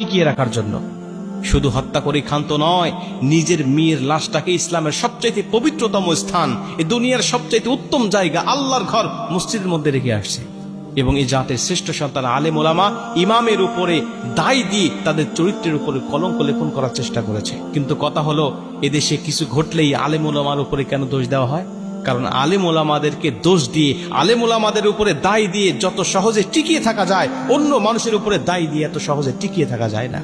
টিকিয়ে রাখার জন্য। শুধু হত্যা করে ক্ষান্ত নয়, নিজের মেয়ের লাশটাকে ইসলামের সবচাইতে পবিত্রতম স্থান, এই দুনিয়ার সবচাইতে উত্তম জায়গা আল্লাহর ঘর মসজিদের মধ্যে রেখে আসছে। এবং এই জাতের শ্রেষ্ঠ সন্তান আলেম ওলামা ইমামের উপরে দায় দিয়ে তাদের চরিত্রের উপরে কলঙ্ক লেপন করার চেষ্টা করেছে। কিন্তু কথা হলো, এদেশে কিছু ঘটলেই আলেম ওলামার উপরে কেন দোষ দেওয়া হয়? কারণ আলেম ওলামাদেরকে দোষ দিয়ে, আলেম ওলামাদের উপরে দায় দিয়ে যত সহজে টিকিয়ে থাকা যায়, অন্য মানুষের উপরে দায় দিয়ে এত সহজে টিকিয়ে থাকা যায় না।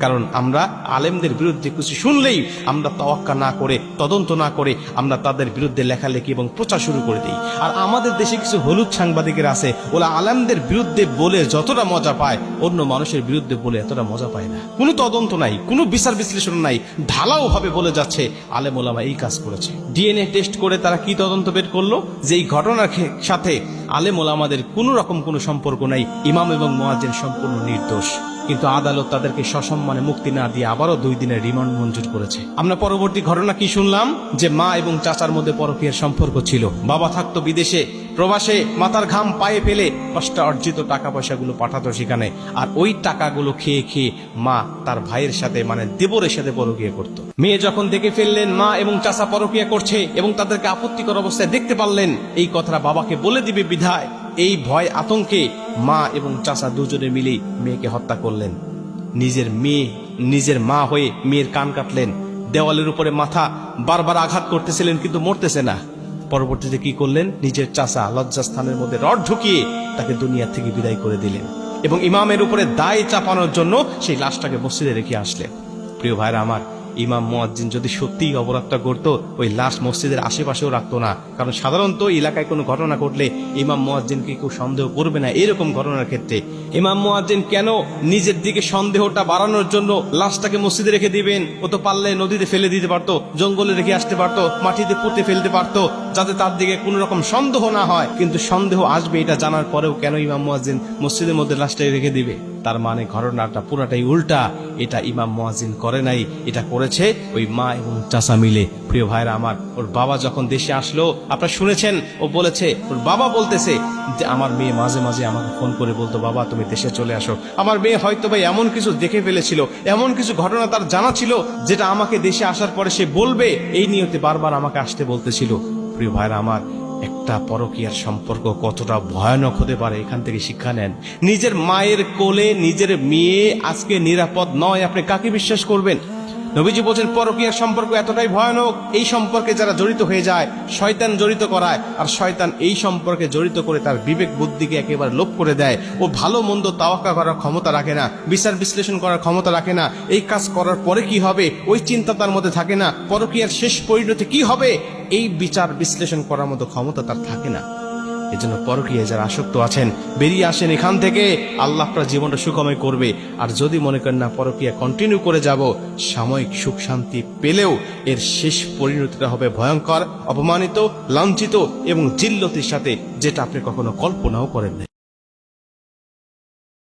কারণ আমরা আলেমদের বিরুদ্ধে কিছু শুনলেই আমরা তাওয়াক্কা না করে, তদন্ত না করে আমরা তাদের বিরুদ্ধে লেখালেখি এবং প্রচার শুরু করে দিই। আর আমাদের দেশে কিছু হলুদ সাংবাদিকের আছে, ওরা আলেমদের বিরুদ্ধে বলে যতটা মজা পায়, অন্য মানুষের বিরুদ্ধে বলে এতটা মজা পায় না। কোনো তদন্ত নাই, কোনো বিচার বিশ্লেষণ নাই, ঢালাও ভাবে বলে যাচ্ছে আলেম ওলামা এই কাজ করেছে। ডিএনএ টেস্ট করে তারা কি তদন্ত বের করলো? যে এই ঘটনার সাথে আলেম ওলামাদের কোনো রকম কোনো সম্পর্ক নাই, ইমাম এবং মুয়াজ্জিন সম্পূর্ণ নির্দোষ। কিন্তু আদালত তাদেরকে সসম্মানে মুক্তি না দিয়ে আবারও 2 দিনের রিমান্ড মঞ্জুর করেছে। আমরা পরবর্তী ঘটনা কি শুনলাম? যে মা এবং চাচার মধ্যে পরকীয়ার সম্পর্ক ছিল। বাবা থাকতো বিদেশে, প্রবাসে, মাথার ঘাম পায়ে ফেলে কষ্ট অর্জিত টাকা পয়সাগুলো পাঠাতো সেখানে, আর ওই টাকাগুলো খেয়ে খেয়ে মা তার ভাইয়ের সাথে মানে দেবরের সাথে পরকীয়া করত। মেয়ে যখন দেখে ফেললেন মা এবং চাচা পরকীয়া করছে এবং তাদেরকে আপত্তিকর অবস্থায় দেখতে পারলেন, এই কথাটা বাবাকে বলে দিবে বিধায় এই ভয় আতঙ্কে মা এবং চাচা দুজনে মিলেই মেয়েকে হত্যা করলেন। নিজের মা হয়ে মেয়ের কান কাটলেন, দেওয়ালের উপরে মাথা বারবার আঘাত করতেছিলেন কিন্তু মরতেছে না। পরবর্তীতে কি করলেন? নিজের চাচা লজ্জাস্থানের মধ্যে রড ঢুকিয়ে তাকে দুনিয়া থেকে বিদায় করে দিলেন এবং ইমামের উপরে দায় চাপানোর জন্য সেই লাশটাকে মসজিদে রেখে আসলেন। প্রিয় ভাইরা আমার, ইমাম মুয়াজ্জিন যদি সত্যিই অপরাধটা করতো, ওই লাশ মসজিদের আশেপাশেও রাখতো না। কারণ সাধারণত এলাকায় কোনো ঘটনা ঘটলে ইমাম মুয়াজ্জিনকে কেউ সন্দেহ করবে না। এরকম ঘটনার ক্ষেত্রে ইমাম মুয়াজ্জিন কেন নিজের দিকে সন্দেহটা বাড়ানোর জন্য লাশটাকে মসজিদে রেখে দিবেন? ও তো পারলে নদীতে ফেলে দিতে পারতো, জঙ্গলে রেখে আসতে পারতো, মাটিতে পুঁতে ফেলতে পারতো, যাতে তার দিকে কোনো রকম সন্দেহ না হয়। কিন্তু সন্দেহ আসবে এটা জানার পরেও কেন ইমাম মুয়াজ্জিন মসজিদের মধ্যে লাশটাকে রেখে দিবে? তার মানে ঘটনাটা পুরাটাই উল্টা। এটা ইমাম মুয়াজ্জিন করে নাই, এটা করেছে ওই মা এবং চাচা মিলে। প্রিয় ভাইরা আমার, ওর বাবা যখন দেশে আসলো, আপনারা শুনেছেন ও বলেছে, ওর বাবা বলতেছে যে আমার মেয়ে মাঝে মাঝে আমাকে ফোন করে বলতো, বাবা তুমি দেশে চলে আসো। আমার মেয়ে হয়তো ভাই এমন কিছু দেখে ফেলেছিল, এমন কিছু ঘটনা তার জানা ছিল যেটা আমাকে দেশে আসার পরে সে বলবে, এই নিয়তে বারবার আমাকে আসতে বলতেছিল। প্রিয় ভাইরা আমার, একটা পরকীয়ার সম্পর্ক কতটা ভয়ানক হতে পারে এখান থেকে শিক্ষা নেন। নিজের মায়ের কোলে নিজের মেয়ে আজকে নিরাপদ নয়, আপনি কাকে বিশ্বাস করবেন? নবীজি বলছেন পরকীয়ার সম্পর্ক এতটাই ভয়ানক, এই সম্পর্কে যারা জড়িত হয়ে যায় শয়তান জড়িত করায়, আর শয়তান এই সম্পর্কে জড়িত করে তার বিবেক বুদ্ধিকে একেবারে লোপ করে দেয়। ও ভালো মন্দ তাওয়াক্কা করার ক্ষমতা রাখে না, বিচার বিশ্লেষণ করার ক্ষমতা রাখে না। এই কাজ করার পরে কি হবে ওই চিন্তা তার মধ্যে থাকে না। পরকীয়ার শেষ পরিণতি কি হবে এই বিচার বিশ্লেষণ করার মতো ক্ষমতা তার থাকে না। এজন্য পরকীয়ায় যারা আসক্ত আছেন বেরিয়ে আসেন এখান থেকে, আল্লাহ আপনার জীবনটা সুখময় করবে। আর যদি মনে করেন না পরকীয়া কন্টিনিউ করে যাব, সাময়িক সুখ শান্তি পেলেও এর শেষ পরিণতিটা হবে ভয়ঙ্কর, অপমানিত, লাঞ্ছিত এবং জিল্লতির সাথে, যেটা আপনি কখনো কল্পনাও করেন না।